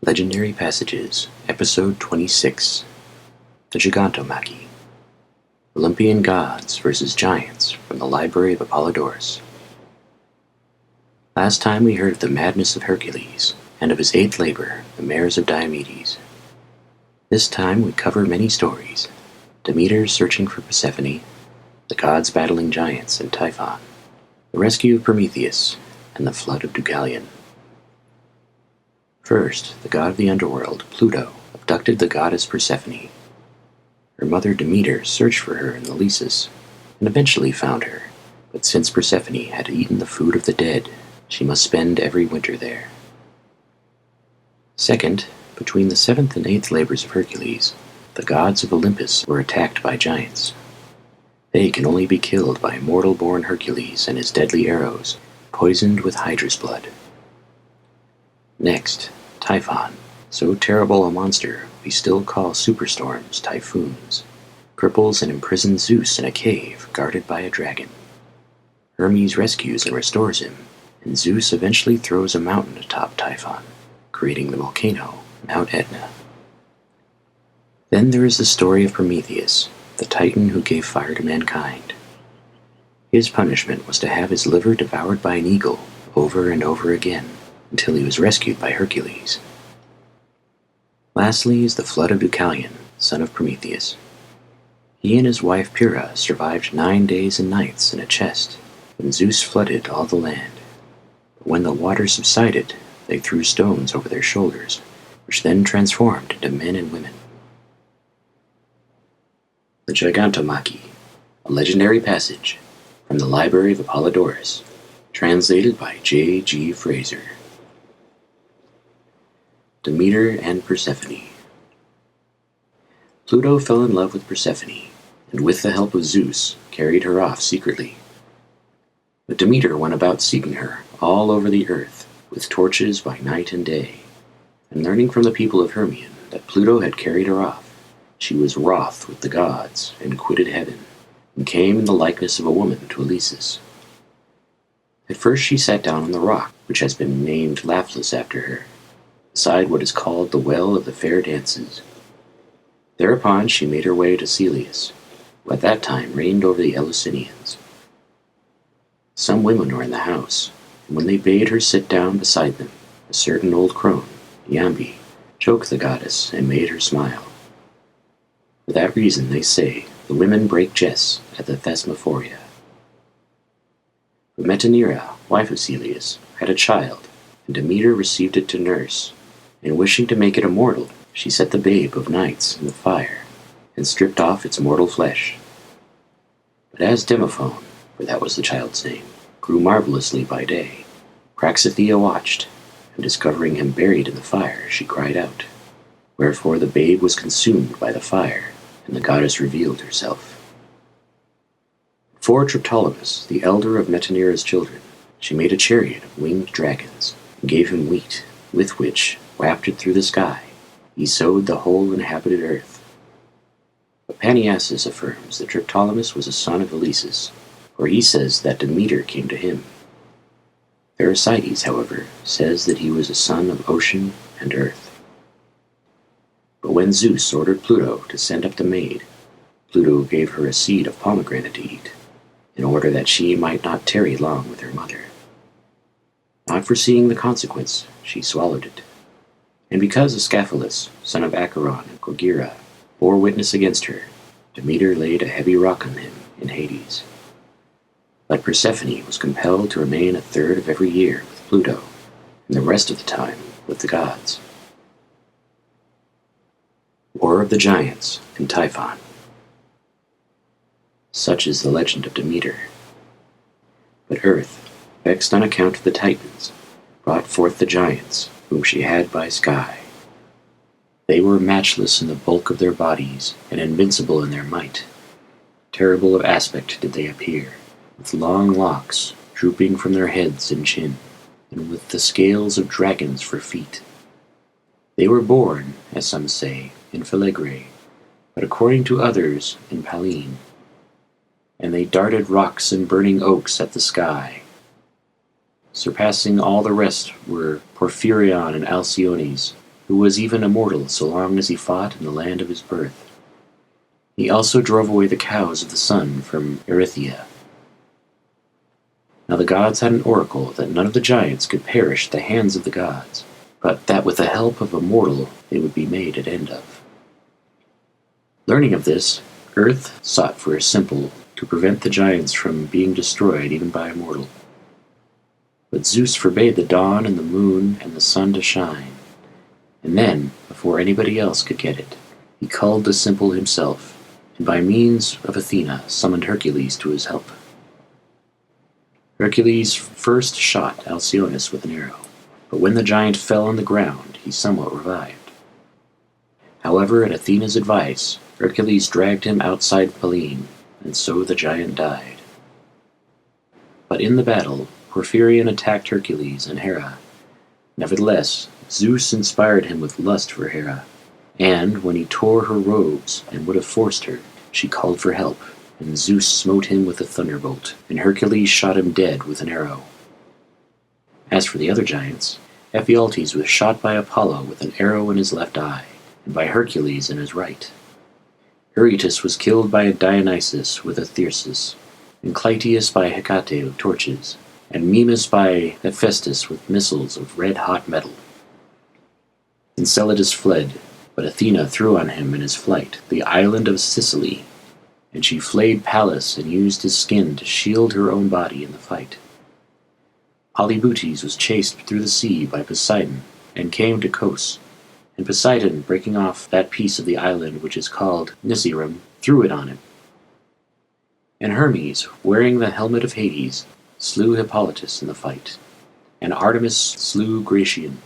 Legendary Passages, Episode 26, The Gigantomachy, Olympian Gods vs. Giants from the Library of Apollodorus. Last time we heard of the madness of Hercules, and of his eighth labor, the Mares of Diomedes. This time we cover many stories: Demeter searching for Persephone, the gods battling giants and Typhon, the rescue of Prometheus, and the flood of Deucalion. First, the god of the underworld, Pluto, abducted the goddess Persephone. Her mother Demeter searched for her in Eleusis, and eventually found her, but since Persephone had eaten the food of the dead, she must spend every winter there. Second, between the seventh and eighth labors of Hercules, the gods of Olympus were attacked by giants. They can only be killed by mortal-born Hercules and his deadly arrows, poisoned with hydra's blood. Next, Typhon, so terrible a monster we still call superstorms Typhoons, cripples and imprisons Zeus in a cave guarded by a dragon. Hermes rescues and restores him, and Zeus eventually throws a mountain atop Typhon, creating the volcano, Mount Etna. Then there is the story of Prometheus, the titan who gave fire to mankind. His punishment was to have his liver devoured by an eagle over and over again, until he was rescued by Hercules. Lastly is the flood of Deucalion, son of Prometheus. He and his wife Pyrrha survived 9 days and nights in a chest when Zeus flooded all the land. But when the water subsided, they threw stones over their shoulders, which then transformed into men and women. The Gigantomachy, a legendary passage from the Library of Apollodorus, translated by J.G. Fraser. Demeter and Persephone. Pluto fell in love with Persephone, and with the help of Zeus, carried her off secretly. But Demeter went about seeking her all over the earth, with torches by night and day, and learning from the people of Hermes that Pluto had carried her off, she was wroth with the gods, and quitted heaven, and came in the likeness of a woman to Eleusis. At first she sat down on the rock, which has been named Lapless after her, beside what is called the Well of the Fair Dances. Thereupon she made her way to Eleusis, who at that time reigned over the Eleusinians. Some women were in the house, and when they bade her sit down beside them, a certain old crone, Iambe, choked the goddess and made her smile. For that reason, they say, the women break jests at the Thesmophoria. But Metanira, wife of Eleusis, had a child, and Demeter received it to nurse, and wishing to make it immortal, she set the babe of nights in the fire, and stripped off its mortal flesh. But as Demophon, for that was the child's name, grew marvelously by day, Praxithea watched, and discovering him buried in the fire, she cried out. Wherefore the babe was consumed by the fire, and the goddess revealed herself. Before Triptolemus, the elder of Metanira's children, she made a chariot of winged dragons, and gave him wheat, with which, wafted through the sky, he sowed the whole inhabited earth. But Paniasis affirms that Triptolemus was a son of Eleusis, for he says that Demeter came to him. Pherecydes, however, says that he was a son of ocean and earth. But when Zeus ordered Pluto to send up the maid, Pluto gave her a seed of pomegranate to eat, in order that she might not tarry long with her mother. Not foreseeing the consequence, she swallowed it. And because Ascaphilas, son of Acheron and Corgyra, bore witness against her, Demeter laid a heavy rock on him in Hades. But Persephone was compelled to remain a third of every year with Pluto, and the rest of the time with the gods. War of the Giants and Typhon. Such is the legend of Demeter. But Earth, vexed on account of the Titans, brought forth the giants, whom she had by sky. They were matchless in the bulk of their bodies, and invincible in their might. Terrible of aspect did they appear, with long locks drooping from their heads and chin, and with the scales of dragons for feet. They were born, as some say, in Philagrae, but according to others, in Pallene. And they darted rocks and burning oaks at the sky. Surpassing all the rest were Porphyrion and Alcyones, who was even immortal so long as he fought in the land of his birth. He also drove away the cows of the sun from Erythea. Now the gods had an oracle that none of the giants could perish at the hands of the gods, but that with the help of a mortal they would be made an end of. Learning of this, Earth sought for a symbol to prevent the giants from being destroyed even by a mortal. But Zeus forbade the dawn and the moon and the sun to shine, and then, before anybody else could get it, he culled the symbol himself, and by means of Athena summoned Hercules to his help. Hercules first shot Alcyoneus with an arrow, but when the giant fell on the ground, he somewhat revived. However, at Athena's advice, Hercules dragged him outside Pallene, and so the giant died. But in the battle, Porphyrion attacked Hercules and Hera. Nevertheless, Zeus inspired him with lust for Hera, and when he tore her robes and would have forced her, she called for help, and Zeus smote him with a thunderbolt, and Hercules shot him dead with an arrow. As for the other giants, Ephialtes was shot by Apollo with an arrow in his left eye, and by Hercules in his right. Eurytus was killed by Dionysus with a thyrsus, and Clytius by Hecate with torches, and Mimas by Hephaestus with missiles of red-hot metal. Enceladus fled, but Athena threw on him in his flight the island of Sicily, and she flayed Pallas and used his skin to shield her own body in the fight. Polybutes was chased through the sea by Poseidon, and came to Kos, and Poseidon, breaking off that piece of the island which is called Nisirum, threw it on him. And Hermes, wearing the helmet of Hades, slew Hippolytus in the fight, and Artemis slew Gratian.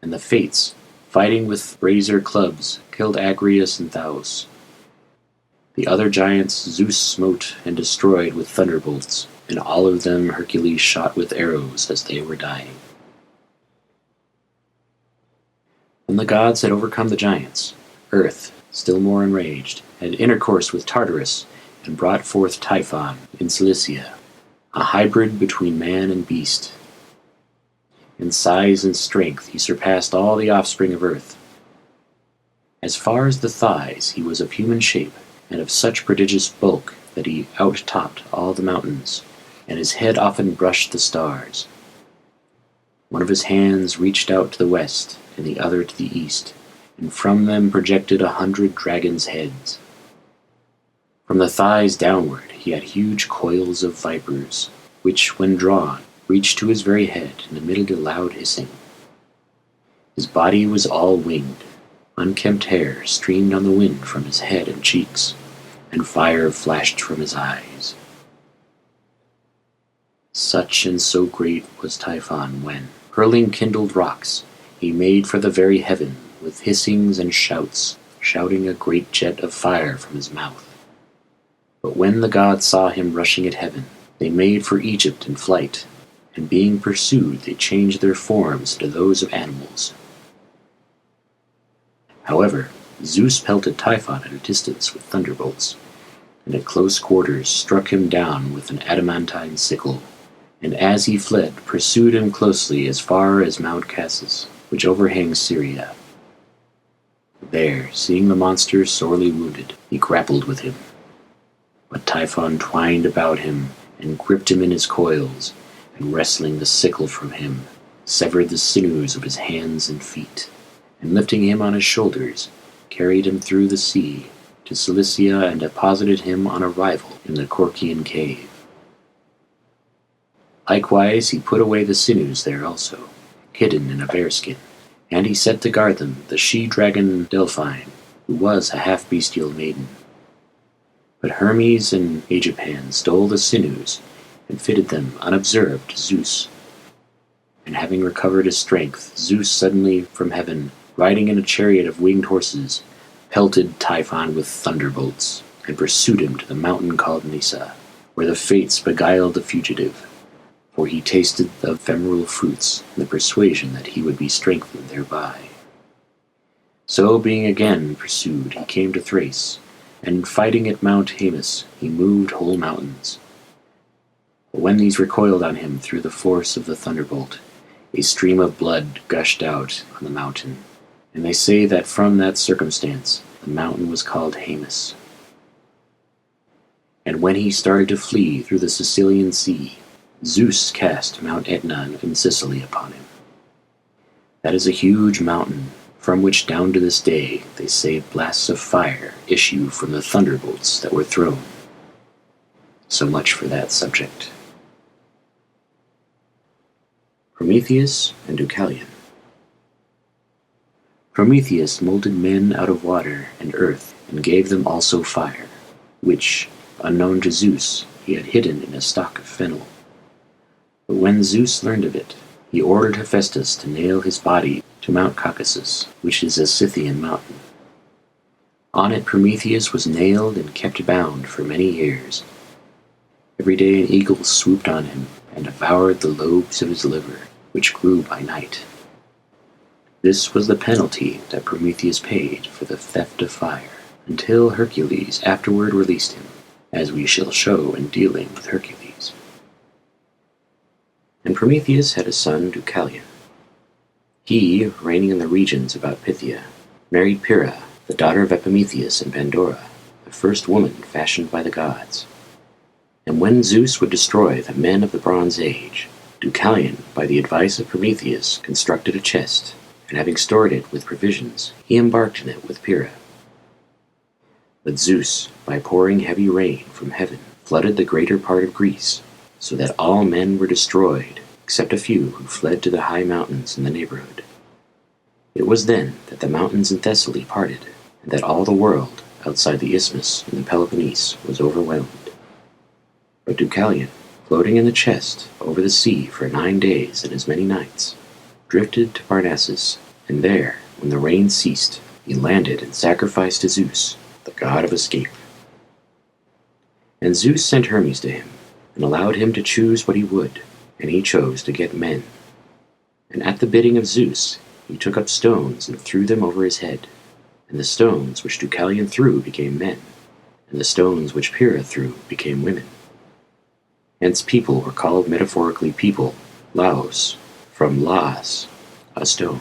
And the Fates, fighting with razor clubs, killed Agrius and Thaus. The other giants Zeus smote and destroyed with thunderbolts, and all of them Hercules shot with arrows as they were dying. When the gods had overcome the giants, Earth, still more enraged, had intercourse with Tartarus, and brought forth Typhon in Cilicia, a hybrid between man and beast. In size and strength he surpassed all the offspring of Earth. As far as the thighs he was of human shape, and of such prodigious bulk that he out-topped all the mountains, and his head often brushed the stars. One of his hands reached out to the west, and the other to the east, and from them projected 100 dragons' heads. From the thighs downward he had huge coils of vipers, which, when drawn, reached to his very head and emitted a loud hissing. His body was all winged. Unkempt hair streamed on the wind from his head and cheeks, and fire flashed from his eyes. Such and so great was Typhon when, hurling kindled rocks, he made for the very heaven with hissings and shouts, shouting a great jet of fire from his mouth. But when the gods saw him rushing at heaven, they made for Egypt in flight, and being pursued they changed their forms into those of animals. However, Zeus pelted Typhon at a distance with thunderbolts, and at close quarters struck him down with an adamantine sickle, and as he fled pursued him closely as far as Mount Cassis, which overhangs Syria. There, seeing the monster sorely wounded, he grappled with him. But Typhon twined about him, and gripped him in his coils, and wresting the sickle from him, severed the sinews of his hands and feet, and lifting him on his shoulders, carried him through the sea to Cilicia and deposited him on arrival in the Corcian cave. Likewise he put away the sinews there also, hidden in a bearskin, and he set to guard them the she-dragon Delphine, who was a half-bestial maiden. But Hermes and Aegipan stole the sinews, and fitted them unobserved to Zeus. And having recovered his strength, Zeus suddenly from heaven, riding in a chariot of winged horses, pelted Typhon with thunderbolts, and pursued him to the mountain called Nysa, where the Fates beguiled the fugitive, for he tasted the ephemeral fruits in the persuasion that he would be strengthened thereby. So, being again pursued, he came to Thrace, and fighting at Mount Haemus, he moved whole mountains. But when these recoiled on him through the force of the thunderbolt, A stream of blood gushed out on the mountain, and they say that from that circumstance the mountain was called Hermes. And when he started to flee through the Sicilian Sea, Zeus cast Mount Etna in Sicily upon him. That is a huge mountain, from which down to this day they say blasts of fire issue from the thunderbolts that were thrown. So much for that subject. Prometheus and Deucalion. Prometheus molded men out of water and earth, and gave them also fire, which, unknown to Zeus, he had hidden in a stalk of fennel. But when Zeus learned of it, he ordered Hephaestus to nail his body to Mount Caucasus, which is a Scythian mountain. On it Prometheus was nailed and kept bound for many years. Every day an eagle swooped on him and devoured the lobes of his liver, which grew by night. This was the penalty that Prometheus paid for the theft of fire, until Hercules afterward released him, as we shall show in dealing with Hercules. And Prometheus had a son Deucalion. He, reigning in the regions about Phthia, married Pyrrha, the daughter of Epimetheus and Pandora, the first woman fashioned by the gods. And when Zeus would destroy the men of the Bronze Age, Deucalion, by the advice of Prometheus, constructed a chest, and having stored it with provisions, he embarked in it with Pyrrha. But Zeus, by pouring heavy rain from heaven, flooded the greater part of Greece, so that all men were destroyed, except a few who fled to the high mountains in the neighborhood. It was then that the mountains in Thessaly parted, and that all the world, outside the isthmus in the Peloponnese, was overwhelmed. But Deucalion, floating in the chest over the sea for 9 days and as many nights, drifted to Parnassus, and there, when the rain ceased, he landed and sacrificed to Zeus, the god of escape. And Zeus sent Hermes to him, and allowed him to choose what he would, and he chose to get men. And at the bidding of Zeus, he took up stones and threw them over his head, and the stones which Deucalion threw became men, and the stones which Pyrrha threw became women. Hence people were called metaphorically people, laos, from laos, a stone.